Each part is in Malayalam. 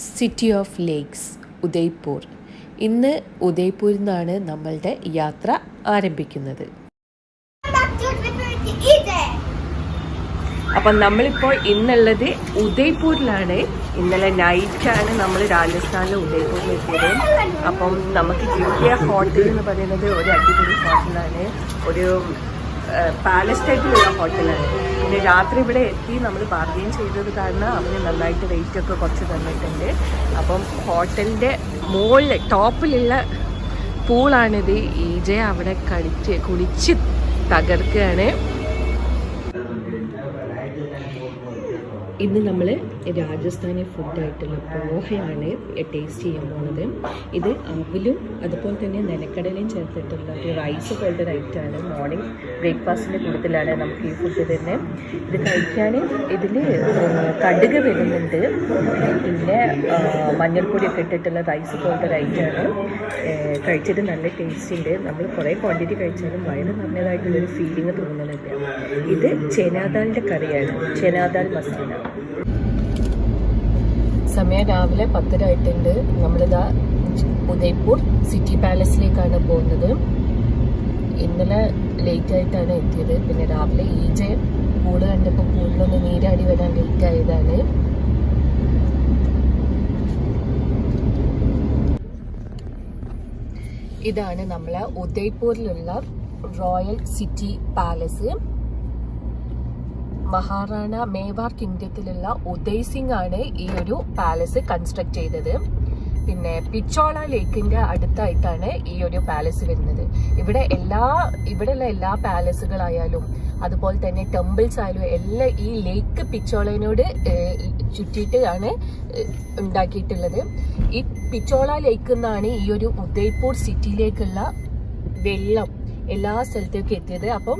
City of lakes Udaipur. ഇന്ന് ഉദയ്പൂരിൽ നിന്നാണ് നമ്മളുടെ യാത്ര ആരംഭിക്കുന്നത്. അപ്പം നമ്മളിപ്പോൾ ഇന്നുള്ളത് ഉദയ്പൂരിലാണ്. ഇന്നലെ നൈറ്റാണ് നമ്മൾ രാജസ്ഥാനിലെ ഉദയ്പൂരിൽ എത്തിയത്. അപ്പം നമുക്ക് കിട്ടിയ ഹോട്ടൽ എന്ന് പറയുന്നത് ഒരു അടിപൊളി ഹോട്ടലാണ്, ഒരു പാലസ് ടൈപ്പിലുള്ള ഹോട്ടലാണ്. പിന്നെ രാത്രി ഇവിടെ എത്തി നമ്മൾ ബാർഗെയിൻ ചെയ്തത് കാരണം അവന് നന്നായിട്ട് റേറ്റൊക്കെ കുറച്ച് തന്നിട്ടുണ്ട്. അപ്പം ഹോട്ടലിൻ്റെ മുകളിൽ ടോപ്പിലുള്ള പൂളാണിത്. ഈജെ അവിടെ കുളിച്ച് തകർക്കുകയാണ്. ഇന്ന് നമ്മൾ രാജസ്ഥാനി ഫുഡായിട്ടുള്ള പോഹയാണ് ടേസ്റ്റ് ചെയ്യാൻ പോകുന്നത്. ഇത് അവലും അതുപോലെ തന്നെ നിലക്കടലയും ചേർത്തിട്ടുള്ള ഒരു റൈസ് പോലത്തെ ഒരു ഐറ്റമാണ്. മോർണിംഗ് ബ്രേക്ക്ഫാസ്റ്റിൻ്റെ കൂട്ടത്തിലാണ് നമുക്ക് ഈ ഫുഡ് തന്നെ. ഇത് കഴിക്കാൻ ഇതിൽ കടുക് വരുന്നുണ്ട്, പിന്നെ മഞ്ഞൾപ്പൊടിയൊക്കെ ഇട്ടിട്ടുള്ള റൈസ് പോലത്തെ ഒരു ഐറ്റമാണ്. കഴിച്ചിട്ട് നല്ല ടേസ്റ്റ് ഉണ്ട്. നമ്മൾ കുറേ ക്വാണ്ടിറ്റി കഴിച്ചാലും വയറ് നിറഞ്ഞതായിട്ടുള്ളൊരു ഫീലിംഗ് തോന്നുന്നുണ്ട്. ഇത് ചെനാദാലിൻ്റെ കറിയാണ്, ചെനാദാൽ മസാല. സമയം രാവിലെ 10 ആയിട്ടുണ്ട്. നമ്മളിതാ ഉദയ്പൂർ സിറ്റി പാലസിലേക്കാണ് പോകുന്നത്. ഇന്നലെ ലേറ്റ് ആയിട്ടാണ് എത്തിയത്. പിന്നെ രാവിലെ ഈജെ പൂള് കണ്ടപ്പോൾ പൂളിലൊന്ന് നീരാടി വരാൻ ലേറ്റ് ആയതാണ്. ഇതാണ് നമ്മളെ ഉദയ്പൂരിലുള്ള royal city palace. Maharana Mewar കിങ്ഡത്തിലുള്ള ഉദയ് സിംഗ് ആണ് ഈ ഒരു പാലസ് കൺസ്ട്രക്ട് ചെയ്തത്. പിന്നെ പിച്ചോള ലേക്കിന്റെ അടുത്തായിട്ടാണ് ഈ ഒരു പാലസ് വരുന്നത്. ഇവിടെയുള്ള എല്ലാ പാലസുകളായാലും അതുപോലെ തന്നെ ടെമ്പിൾസ് ആയാലും എല്ലാം ഈ ലേക്ക് പിച്ചോളനോട് ചുറ്റിയിട്ടാണ് ഉണ്ടാക്കിയിട്ടുള്ളത്. ഈ പിച്ചോള ലേക്ക് നിന്നാണ് ഈ ഒരു ഉദയ്പൂർ സിറ്റിയിലേക്കുള്ള വെള്ളം എല്ലാ സ്ഥലത്തേക്കും എത്തിയത്. അപ്പം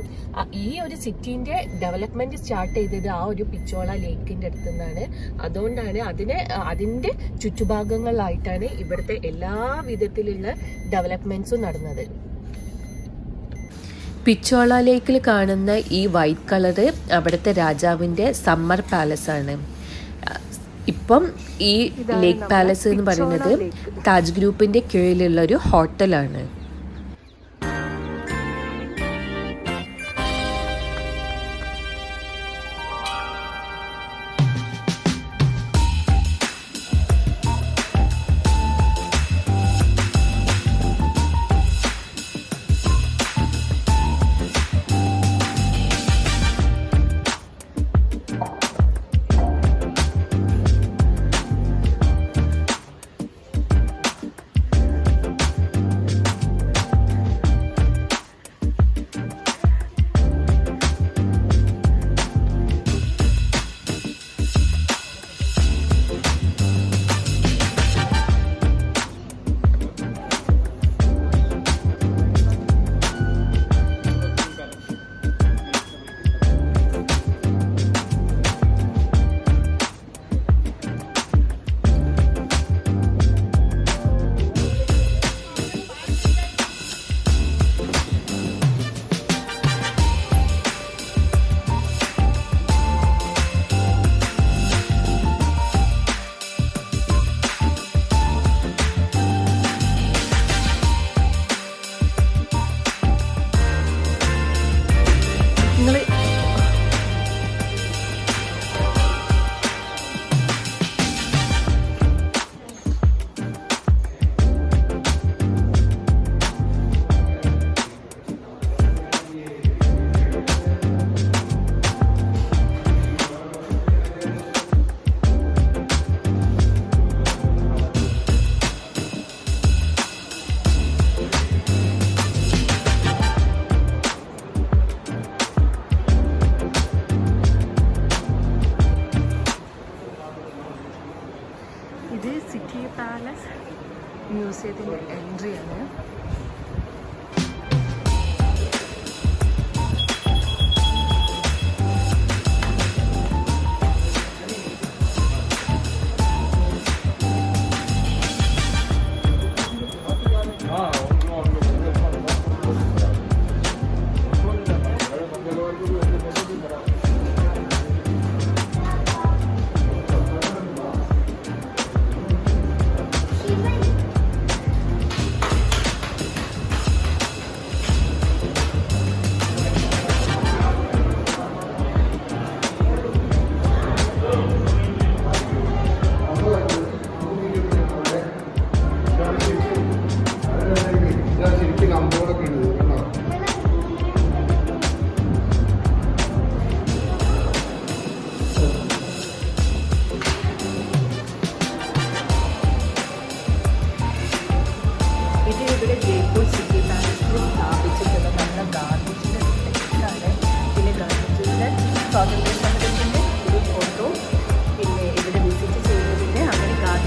ഈ ഒരു സിറ്റിന്റെ ഡെവലപ്മെന്റ് സ്റ്റാർട്ട് ചെയ്തത് ആ ഒരു പിച്ചോള ലേക്കിന്റെ അടുത്ത് നിന്നാണ്. അതുകൊണ്ടാണ് അതിന്റെ ചുറ്റുഭാഗങ്ങളിലായിട്ടാണ് ഇവിടുത്തെ എല്ലാ വിധത്തിലുള്ള ഡെവലപ്മെന്റ്സും നടന്നത്. പിച്ചോള ലേക്കിൽ കാണുന്ന ഈ വൈറ്റ് കളറ് അവിടുത്തെ രാജാവിന്റെ സമ്മർ പാലസ് ആണ്. ഇപ്പം ഈ ലേക്ക് പാലസ് എന്ന് പറയുന്നത് താജ് ഗ്രൂപ്പിന്റെ കീഴിലുള്ള ഒരു ഹോട്ടലാണ്. ഇത് സിറ്റി പാലസ് മ്യൂസിയത്തിൻ്റെ എൻട്രിയാണ്.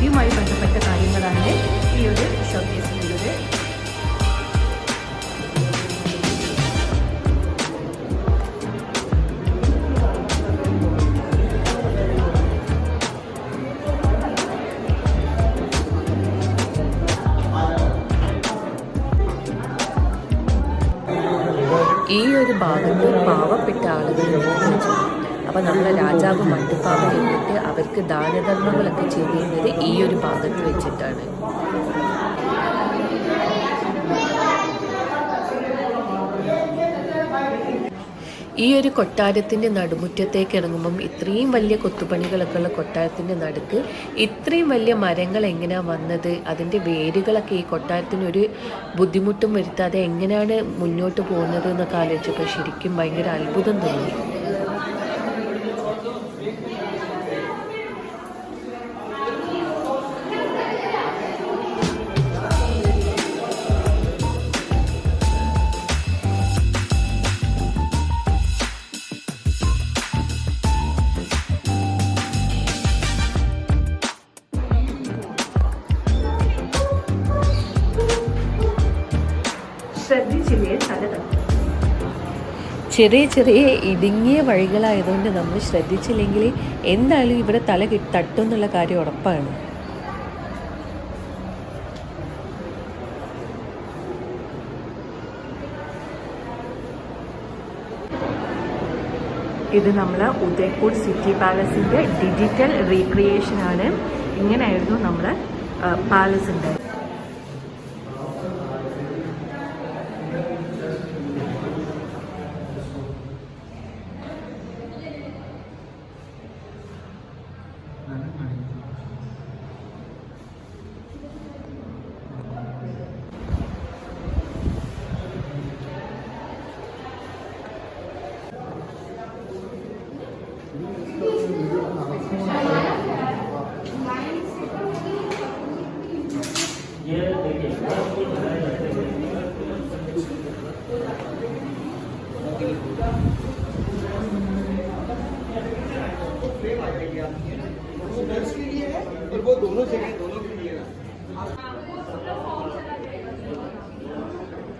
കൃഷിയുമായി ബന്ധപ്പെട്ട കാര്യങ്ങളാണ് ഈ ഒരു ഷോക്കേസിലുള്ളത്. ഈ ഒരു ഭാഗത്ത് പാവപ്പെട്ട ആളുകളുണ്ട്. അപ്പം നമ്മളെ രാജാവ് മട്ടുപ്പാവ എന്നിട്ട് അവർക്ക് ദാനധർമ്മങ്ങളൊക്കെ ചെയ്യുന്നത് ഈ ഒരു ഭാഗത്ത് വെച്ചിട്ടാണ്. ഈ ഒരു കൊട്ടാരത്തിൻ്റെ നടുമുറ്റത്തേക്ക് ഇറങ്ങുമ്പം ഇത്രയും വലിയ കൊത്തുപണികളൊക്കെ ഉള്ള കൊട്ടാരത്തിൻ്റെ നടുക്ക് ഇത്രയും വലിയ മരങ്ങൾ എങ്ങനെയാണ് വന്നത്, അതിൻ്റെ വേരുകളൊക്കെ ഈ കൊട്ടാരത്തിനൊരു ബുദ്ധിമുട്ടും വരുത്താതെ എങ്ങനെയാണ് മുന്നോട്ട് പോകുന്നത് എന്നൊക്കെ ആലോചിച്ചപ്പോൾ ശരിക്കും ഭയങ്കര അത്ഭുതം തോന്നി. ചെറിയ ചെറിയ ഇടുങ്ങിയ വഴികളായതുകൊണ്ട് നമ്മൾ ശ്രദ്ധിച്ചില്ലെങ്കിൽ എന്തായാലും ഇവിടെ തല തട്ടും എന്നുള്ള കാര്യം ഉറപ്പാണ്. ഇത് നമ്മൾ ഉദയ്പൂർ സിറ്റി പാലസിൻ്റെ ഡിജിറ്റൽ റീക്രിയേഷനാണ്. ഇങ്ങനെയായിരുന്നു നമ്മുടെ പാലസ് ഉണ്ടായത്.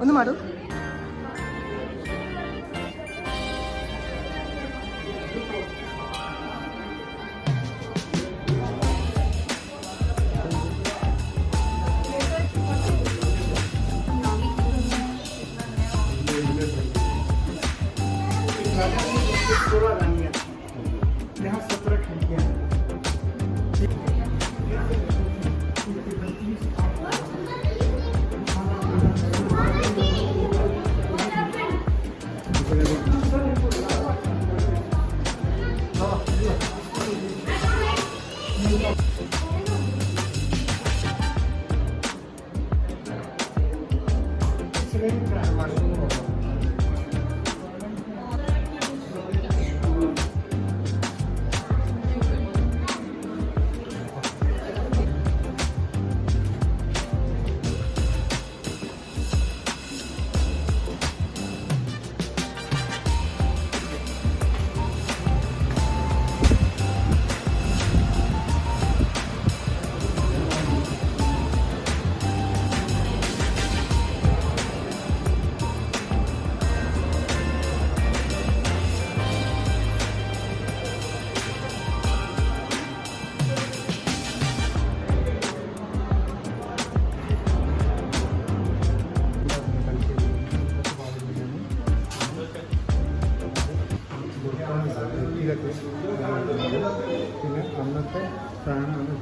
ഒന്ന് മാറും. പിന്നെ അന്നത്തെ സ്ഥാനമാണ്.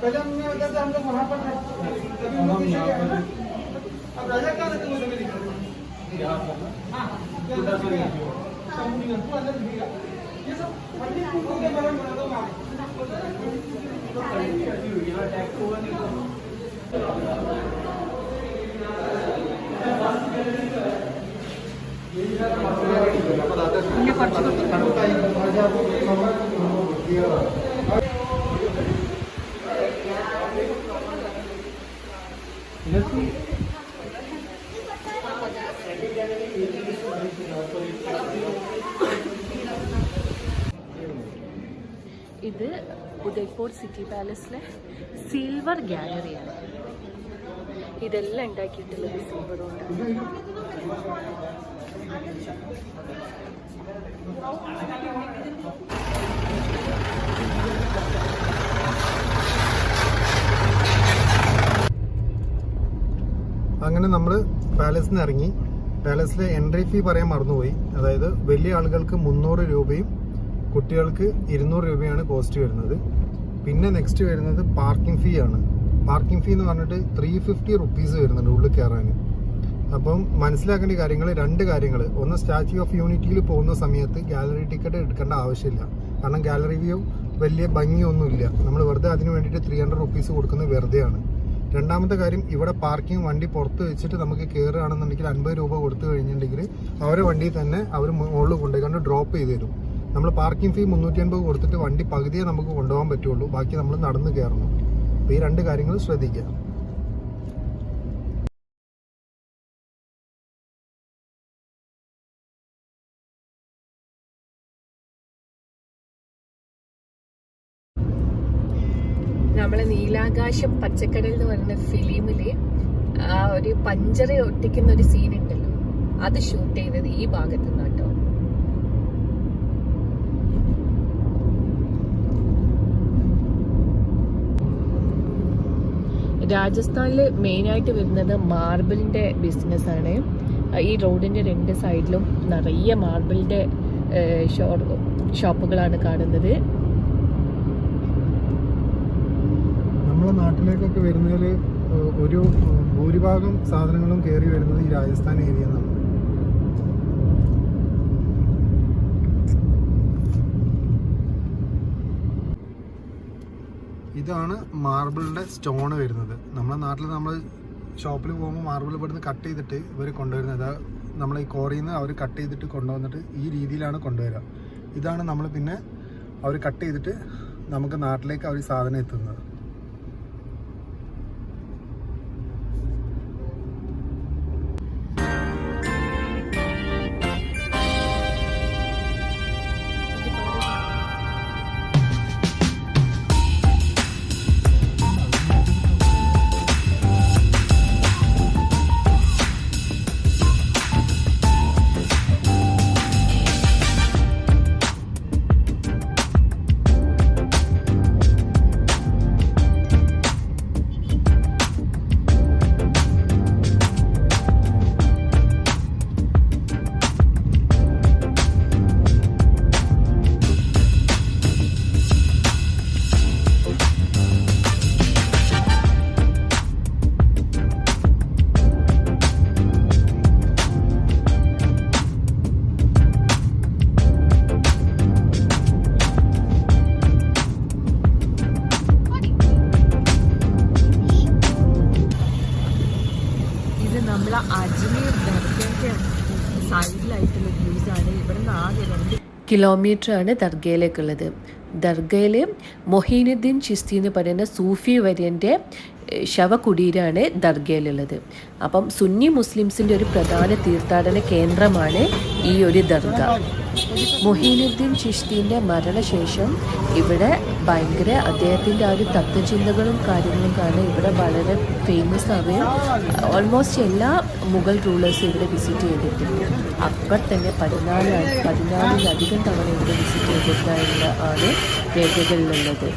पहले हमने होता था हम लोग वहाँ पर अब राजा क्या रहते वो समय निकल ये सब पंडित को के बारे में बता दो मैं ഇത് ഉദയ്പൂർ സിറ്റി പാലസിലെ സിൽവർ ഗാലറിയാണ്. ഇതെല്ലാം ഉണ്ടാക്കിയിട്ടുള്ളത് സിൽവർ കൊണ്ട്. അങ്ങനെ നമ്മൾ പാലസിൽ നിന്ന് ഇറങ്ങി. പാലസിലെ എൻട്രി ഫീ പറയാൻ മറന്നുപോയി. അതായത് വലിയ ആളുകൾക്ക് 300 രൂപയും കുട്ടികൾക്ക് 200 രൂപയാണ് കോസ്റ്റ് വരുന്നത്. പിന്നെ നെക്സ്റ്റ് വരുന്നത് പാർക്കിംഗ് ഫീ ആണ്. പാർക്കിംഗ് ഫീ എന്ന് പറഞ്ഞിട്ട് 350 റുപ്പീസ് വരുന്നുണ്ട് ഉള്ളിൽ കയറാൻ. അപ്പം മനസ്സിലാക്കേണ്ട കാര്യങ്ങൾ 2 കാര്യങ്ങൾ. ഒന്ന്, സ്റ്റാച്യു ഓഫ് യൂണിറ്റിയിൽ പോകുന്ന സമയത്ത് ഗാലറി ടിക്കറ്റ് എടുക്കേണ്ട ആവശ്യമില്ല. കാരണം ഗാലറി വ്യൂ വലിയ ഭംഗിയൊന്നുമില്ല. നമ്മൾ വെറുതെ അതിന് വേണ്ടിയിട്ട് 300 റുപ്പീസ് കൊടുക്കുന്നത് വെറുതെയാണ്. രണ്ടാമത്തെ കാര്യം, ഇവിടെ പാർക്കിംഗ് വണ്ടി പുറത്ത് വെച്ചിട്ട് നമുക്ക് കയറുകയാണെന്നുണ്ടെങ്കിൽ 50 രൂപ കൊടുത്തു കഴിഞ്ഞിട്ടുണ്ടെങ്കിൽ അവരെ വണ്ടിയിൽ തന്നെ അവർ മുകളിൽ കൊണ്ടുപോയി ഡ്രോപ്പ് ചെയ്ത് തരും. നമ്മൾ പാർക്കിംഗ് ഫീ 350 കൊടുത്തിട്ട് വണ്ടി പകുതിയെ നമുക്ക് കൊണ്ടുപോകാൻ പറ്റുള്ളൂ. ബാക്കി നമ്മൾ നടന്ന് കയറണം. അപ്പോൾ ഈ 2 കാര്യങ്ങൾ ശ്രദ്ധിക്കുക. നമ്മളെ നീലാകാശം പച്ചക്കടൽ എന്ന് പറയുന്ന ഫിലിമില് ആ ഒരു പഞ്ചറ ഒട്ടിക്കുന്ന ഒരു സീൻ ഉണ്ടല്ലോ, അത് ഷൂട്ട് ചെയ്തത് ഈ ഭാഗത്ത് നിന്നാട്ടോ. രാജസ്ഥാനില് മെയിനായിട്ട് വരുന്നത് മാർബിളിന്റെ ബിസിനസ് ആണ്. ഈ റോഡിന്റെ 2 സൈഡിലും നിറയെ മാർബിളിന്റെ ഷോപ്പുകളാണ് കാണുന്നത്. നമ്മുടെ നാട്ടിലേക്കൊക്കെ വരുന്നതിൽ ഒരു ഭൂരിഭാഗം സാധനങ്ങളും കയറി വരുന്നത് ഈ രാജസ്ഥാൻ ഏരിയ എന്നാണ്. ഇതാണ് മാർബിളിൻ്റെ സ്റ്റോണ് വരുന്നത്. നമ്മുടെ നാട്ടിൽ നമ്മൾ ഷോപ്പിൽ പോകുമ്പോൾ മാർബിൾ ഇവിടുന്ന് കട്ട് ചെയ്തിട്ട് ഇവർ കൊണ്ടുവരുന്നത്. നമ്മൾ ഈ കോറിയിൽ നിന്ന് അവർ കട്ട് ചെയ്തിട്ട് കൊണ്ടുവന്നിട്ട് ഈ രീതിയിലാണ് കൊണ്ടുവരിക. ഇതാണ് നമ്മൾ പിന്നെ അവർ കട്ട് ചെയ്തിട്ട് നമുക്ക് നാട്ടിലേക്ക് അവർ സാധനം എത്തുന്നത്. അജ്മീർ ദർഗയുടെ സൈഡിലായിട്ടുള്ള വ്യൂസ് ആണ്. ഇവിടെ നിന്ന് ആകെ 2 കിലോമീറ്റർ ആണ് ദർഗയിലേക്കുള്ളത്. ദർഗയിൽ മൊഹീനുദ്ദീൻ ചിസ്തി എന്ന് പറയുന്ന സൂഫി വര്യൻ്റെ ശവകുടീരാണ് ദർഗയിലുള്ളത്. അപ്പം സുന്നി മുസ്ലിംസിൻ്റെ ഒരു പ്രധാന തീർത്ഥാടന കേന്ദ്രമാണ് ഈ ഒരു ദർഗ. മൊഹീനുദ്ദീൻ ചിസ്തിൻ്റെ മരണശേഷം ഇവിടെ ഭയങ്കര അദ്ദേഹത്തിൻ്റെ ആ ഒരു തത്വചിന്തകളും കാര്യങ്ങളും കാരണം ഇവിടെ വളരെ ഫേമസ് ആവുകയും ഓൾമോസ്റ്റ് എല്ലാ മുഗൾ റൂളേഴ്സും ഇവിടെ വിസിറ്റ് ചെയ്തിട്ടുണ്ട്. അക്ബർ തന്നെ 14-ലധികം തവണ ഇവിടെ വിസിറ്റ് ചെയ്തിട്ടുള്ള ആണ് രേഖകളിലുള്ളത്.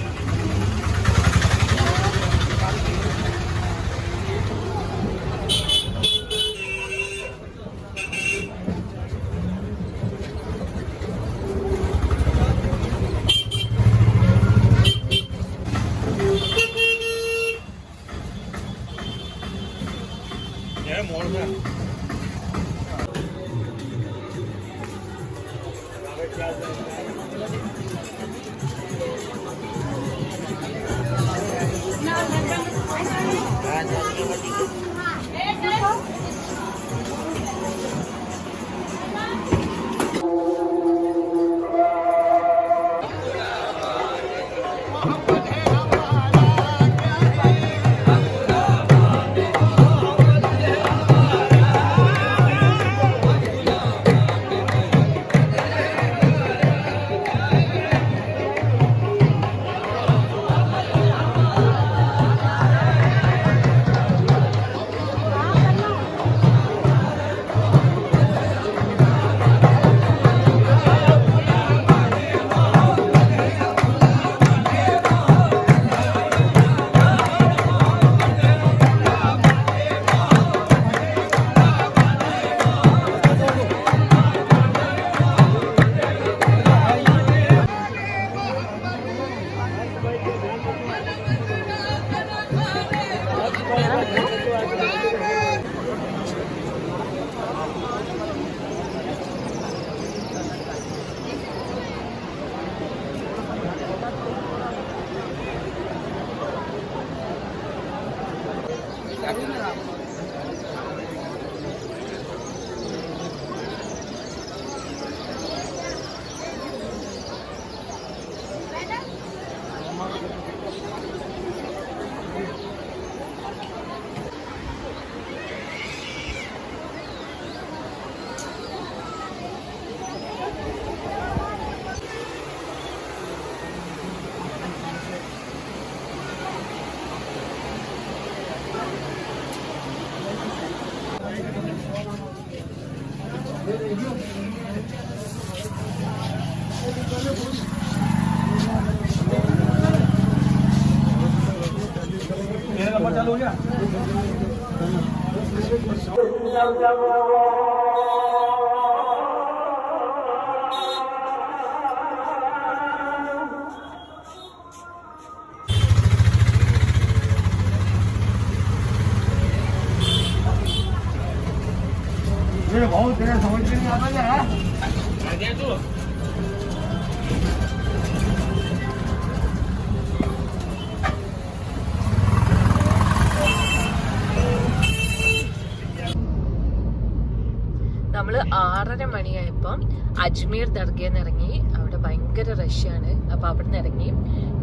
നമ്മള് 6:30 മണിയായപ്പം അജ്മീർ ദർഗയിൽ ഇറങ്ങി. അവിടെ ഭയങ്കര റഷാണ്. അപ്പൊ അവിടെ നിന്ന് ഇറങ്ങി.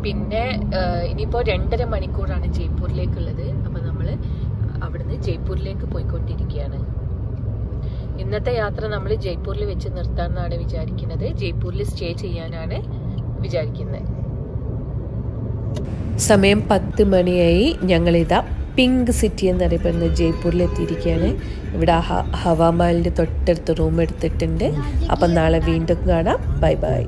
പിന്നെ ഇനിയിപ്പോ 2.5 മണിക്കൂറാണ് ജയ്പൂരിലേക്കുള്ളത്. അപ്പൊ നമ്മള് അവിടുന്ന് ജയ്പൂരിലേക്ക് പോയിക്കൊണ്ടിരിക്കുകയാണ്. ഇന്നത്തെ യാത്ര നമ്മൾ ജയ്പൂരിൽ വെച്ച് നിർത്താമെന്നാണ് വിചാരിക്കുന്നത്. ജയ്പൂരിൽ സ്റ്റേ ചെയ്യാനാണ് വിചാരിക്കുന്നത്. സമയം 10 മണിയായി. ഞങ്ങളിതാ പിങ്ക് സിറ്റി എന്നറിയപ്പെടുന്ന ജയ്പൂരിൽ എത്തിയിരിക്കുകയാണ്. ഇവിടെ ഹവാമാലിൻ്റെ തൊട്ടടുത്ത് റൂം എടുത്തിട്ടുണ്ട്. അപ്പം നാളെ വീണ്ടും കാണാം. Bye bye.